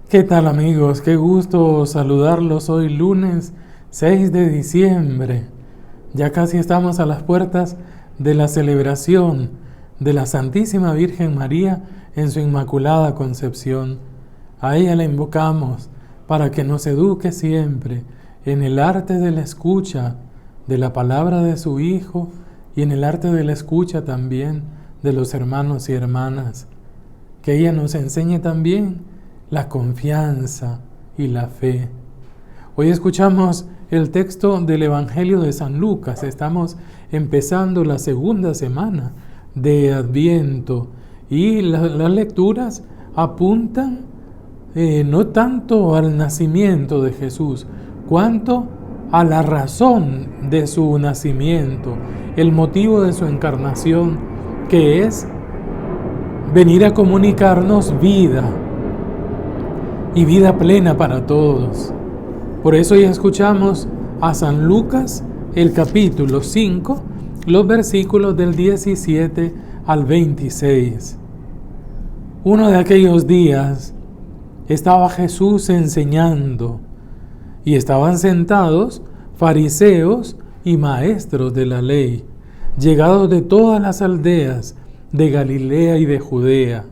¿Qué tal amigos? Qué gusto saludarlos hoy lunes 6 de diciembre. Ya casi estamos a las puertas de la celebración de la Santísima Virgen María en su Inmaculada Concepción. A ella la invocamos para que nos eduque siempre en el arte de la escucha de la palabra de su Hijo y en el arte de la escucha también de los hermanos y hermanas. Que ella nos enseñe también la confianza y la fe. Hoy escuchamos el texto del Evangelio de San Lucas. Estamos empezando la segunda semana de Adviento y las lecturas apuntan no tanto al nacimiento de Jesús, cuanto a la razón de su nacimiento, el motivo de su encarnación, que es venir a comunicarnos vida y vida plena para todos. Por eso ya escuchamos a San Lucas, el capítulo 5, los versículos del 17 al 26. Uno de aquellos días estaba Jesús enseñando y estaban sentados fariseos y maestros de la ley, llegados de todas las aldeas de Galilea y de Judea,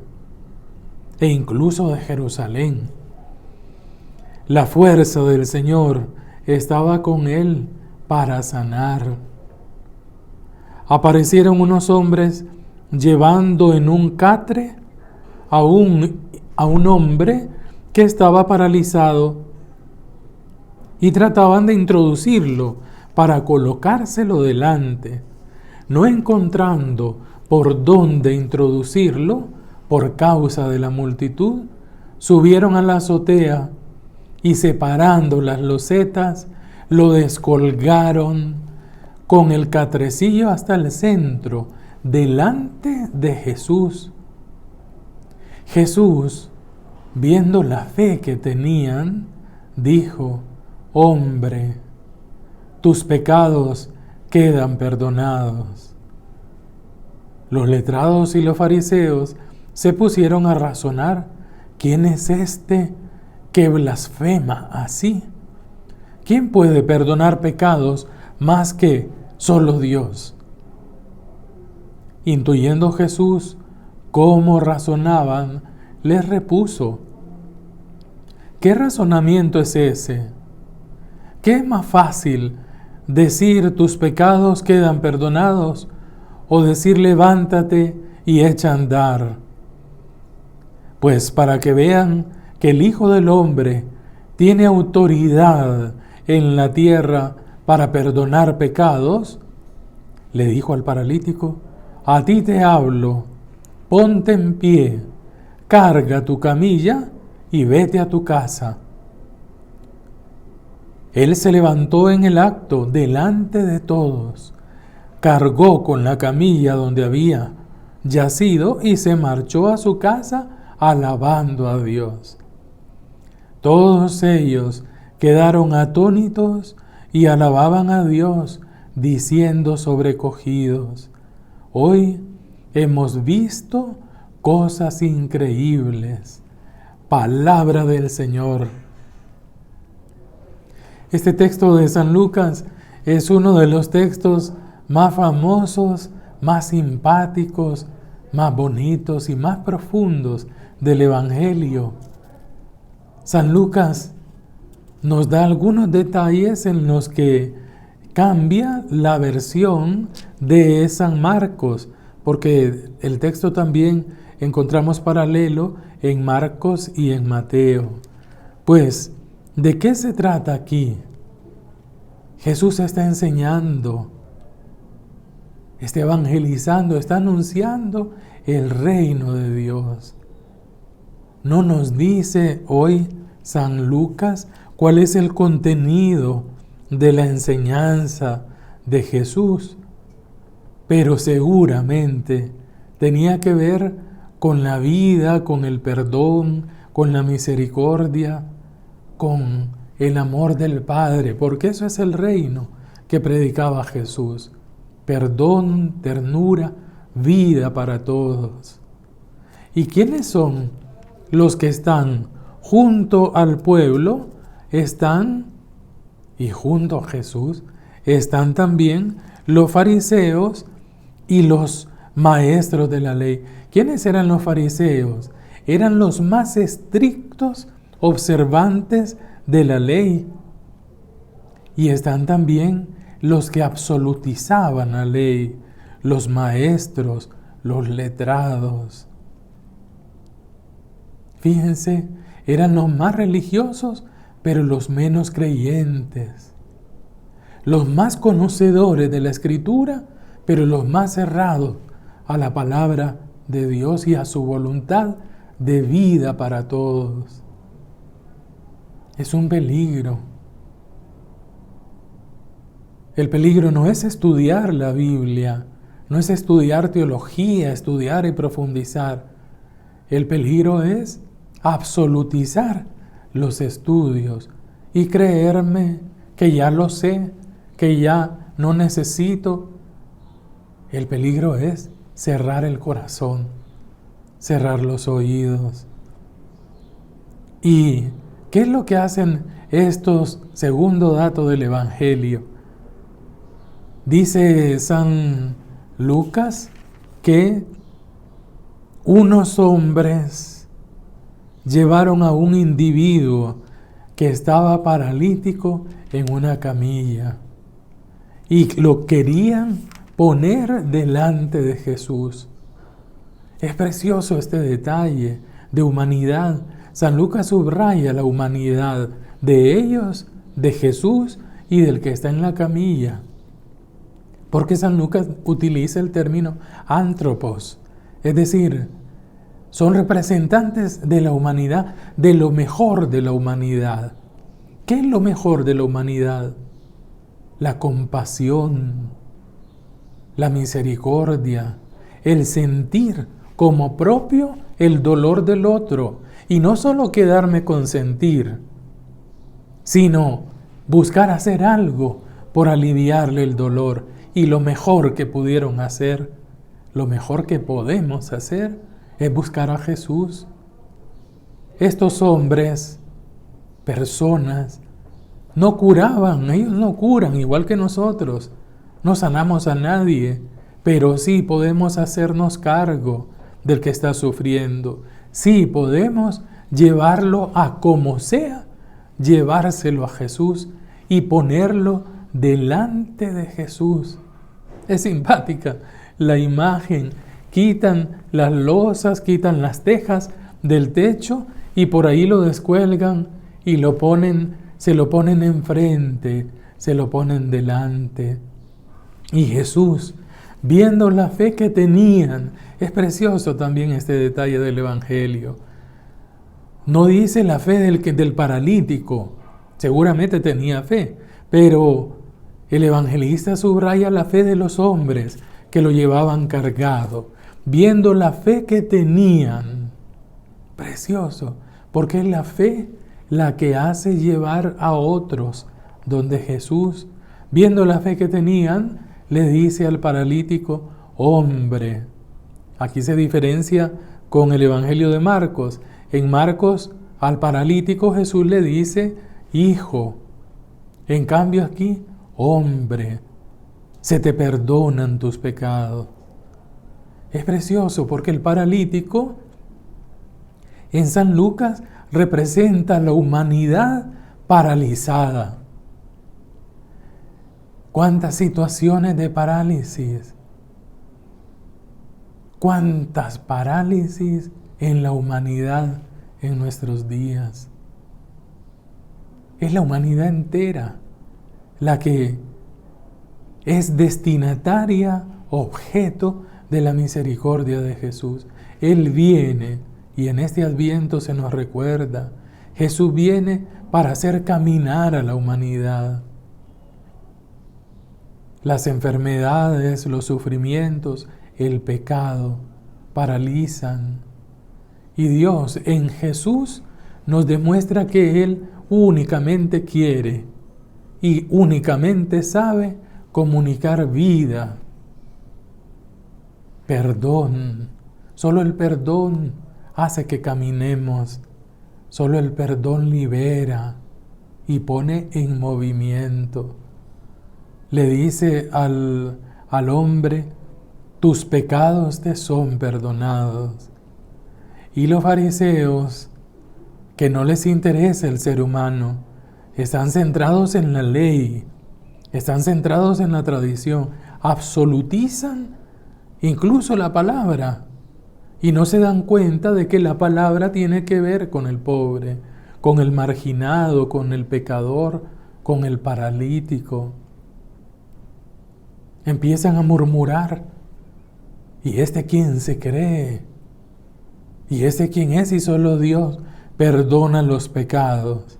e incluso de Jerusalén. La fuerza del Señor estaba con él para sanar. Aparecieron unos hombres llevando en un catre a un hombre que estaba paralizado y trataban de introducirlo para colocárselo delante. No encontrando por dónde introducirlo por causa de la multitud, subieron a la azotea y separando las losetas, lo descolgaron con el catrecillo hasta el centro, delante de Jesús. Jesús, viendo la fe que tenían, dijo: «Hombre, tus pecados quedan perdonados». Los letrados y los fariseos se pusieron a razonar: ¿quién es este que blasfema así? ¿Quién puede perdonar pecados más que solo Dios? Intuyendo Jesús cómo razonaban, les repuso: ¿qué razonamiento es ese? ¿Qué es más fácil, decir tus pecados quedan perdonados o decir levántate y echa a andar? Pues para que vean que el Hijo del Hombre tiene autoridad en la tierra para perdonar pecados, le dijo al paralítico: a ti te hablo, ponte en pie, carga tu camilla y vete a tu casa. Él se levantó en el acto delante de todos, cargó con la camilla donde había yacido y se marchó a su casa alabando a Dios. Todos ellos quedaron atónitos y alababan a Dios, diciendo sobrecogidos: hoy hemos visto cosas increíbles. Palabra del Señor. Este texto de San Lucas es uno de los textos más famosos, más simpáticos, más bonitos y más profundos del Evangelio. San Lucas nos da algunos detalles en los que cambia la versión de San Marcos, porque el texto también encontramos paralelo en Marcos y en Mateo. Pues, ¿de qué se trata aquí? Jesús está enseñando, está evangelizando, está anunciando el reino de Dios. No nos dice hoy San Lucas cuál es el contenido de la enseñanza de Jesús, pero seguramente tenía que ver con la vida, con el perdón, con la misericordia, con el amor del Padre, porque eso es el reino que predicaba Jesús: perdón, ternura, vida para todos. ¿Y quiénes son los que están junto al pueblo están, y junto a Jesús, están también los fariseos y los maestros de la ley. ¿Quiénes eran los fariseos? Eran los más estrictos observantes de la ley. Y están también los que absolutizaban la ley, los maestros, los letrados. Fíjense, eran los más religiosos, pero los menos creyentes. Los más conocedores de la Escritura, pero los más cerrados a la palabra de Dios y a su voluntad de vida para todos. Es un peligro. El peligro no es estudiar la Biblia, no es estudiar teología, estudiar y profundizar. El peligro es absolutizar los estudios y creerme que ya lo sé, que ya no necesito. El peligro es cerrar el corazón, cerrar los oídos. ¿Y qué es lo que hacen estos? Segundo dato del Evangelio. Dice San Lucas que unos hombres llevaron a un individuo que estaba paralítico en una camilla y lo querían poner delante de Jesús. Es precioso este detalle de humanidad. San Lucas subraya la humanidad de ellos, de Jesús y del que está en la camilla. Porque San Lucas utiliza el término antropos, es decir, son representantes de la humanidad, de lo mejor de la humanidad. ¿Qué es lo mejor de la humanidad? La compasión, la misericordia, el sentir como propio el dolor del otro. Y no solo quedarme con sentir, sino buscar hacer algo por aliviarle el dolor. Y lo mejor que pudieron hacer, lo mejor que podemos hacer, es buscar a Jesús. Estos hombres, personas, no curaban, ellos no curan igual que nosotros. No sanamos a nadie, pero sí podemos hacernos cargo del que está sufriendo. Sí podemos llevarlo a como sea, llevárselo a Jesús y ponerlo delante de Jesús. Es simpática la imagen. Quitan las losas, quitan las tejas del techo y por ahí lo descuelgan y se lo ponen enfrente, se lo ponen delante. Y Jesús, viendo la fe que tenían, es precioso también este detalle del Evangelio. No dice la fe del paralítico, seguramente tenía fe, pero el evangelista subraya la fe de los hombres que lo llevaban cargado, viendo la fe que tenían. Precioso, porque es la fe la que hace llevar a otros donde Jesús, viendo la fe que tenían, le dice al paralítico, hombre. Aquí se diferencia con el Evangelio de Marcos. En Marcos, al paralítico Jesús le dice, hijo. En cambio aquí, hombre, se te perdonan tus pecados. Es precioso porque el paralítico en San Lucas representa la humanidad paralizada. ¿Cuántas situaciones de parálisis? ¿Cuántas parálisis en la humanidad en nuestros días? Es la humanidad entera la que es destinataria, objeto de la misericordia de Jesús. Él viene y en este Adviento se nos recuerda, Jesús viene para hacer caminar a la humanidad. Las enfermedades, los sufrimientos, el pecado paralizan. Y Dios en Jesús nos demuestra que Él únicamente quiere y únicamente sabe comunicar vida, perdón. Solo el perdón hace que caminemos. Solo el perdón libera y pone en movimiento. Le dice al hombre, tus pecados te son perdonados. Y los fariseos, que no les interesa el ser humano, están centrados en la ley, están centrados en la tradición, absolutizan incluso la palabra y no se dan cuenta de que la palabra tiene que ver con el pobre, con el marginado, con el pecador, con el paralítico. Empiezan a murmurar. ¿Y este quién se cree? ¿Y este quién es si solo Dios perdona los pecados?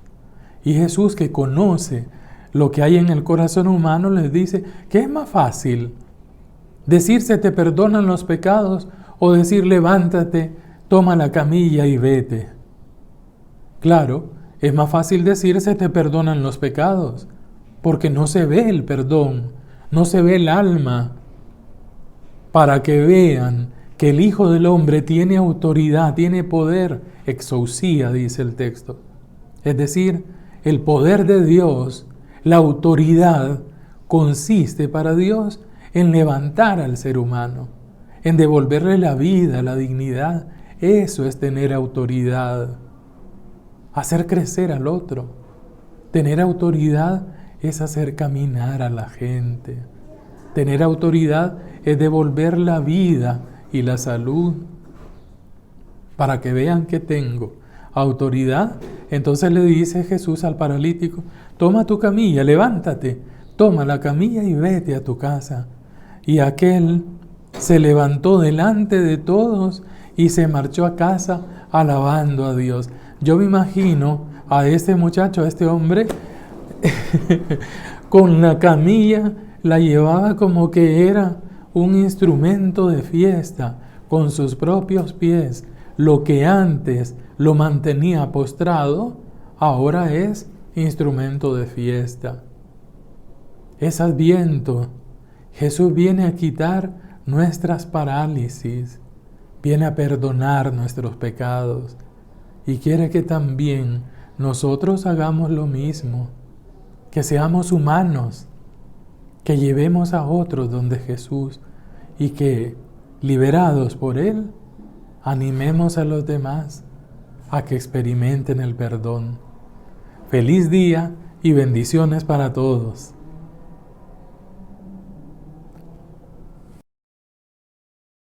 Y Jesús, que conoce lo que hay en el corazón humano, les dice que es más fácil decirse te perdonan los pecados o decir levántate, toma la camilla y vete. Claro, es más fácil decirse te perdonan los pecados, porque no se ve el perdón, no se ve el alma, para que vean que el Hijo del Hombre tiene autoridad, tiene poder, exousia, dice el texto. Es decir, el poder de Dios, la autoridad, consiste para Dios en levantar al ser humano, en devolverle la vida, la dignidad. Eso es tener autoridad, hacer crecer al otro. Tener autoridad es hacer caminar a la gente. Tener autoridad es devolver la vida y la salud. Para que vean que tengo autoridad, entonces le dice Jesús al paralítico, toma tu camilla, levántate, toma la camilla y vete a tu casa. Y aquel se levantó delante de todos y se marchó a casa alabando a Dios. Yo me imagino a este muchacho, a este hombre, con la camilla, la llevaba como que era un instrumento de fiesta, con sus propios pies. Lo que antes lo mantenía postrado, ahora es instrumento de fiesta. Es Adviento. Jesús viene a quitar nuestras parálisis, viene a perdonar nuestros pecados y quiere que también nosotros hagamos lo mismo, que seamos humanos, que llevemos a otros donde Jesús y que, liberados por Él, animemos a los demás a que experimenten el perdón. Feliz día y bendiciones para todos.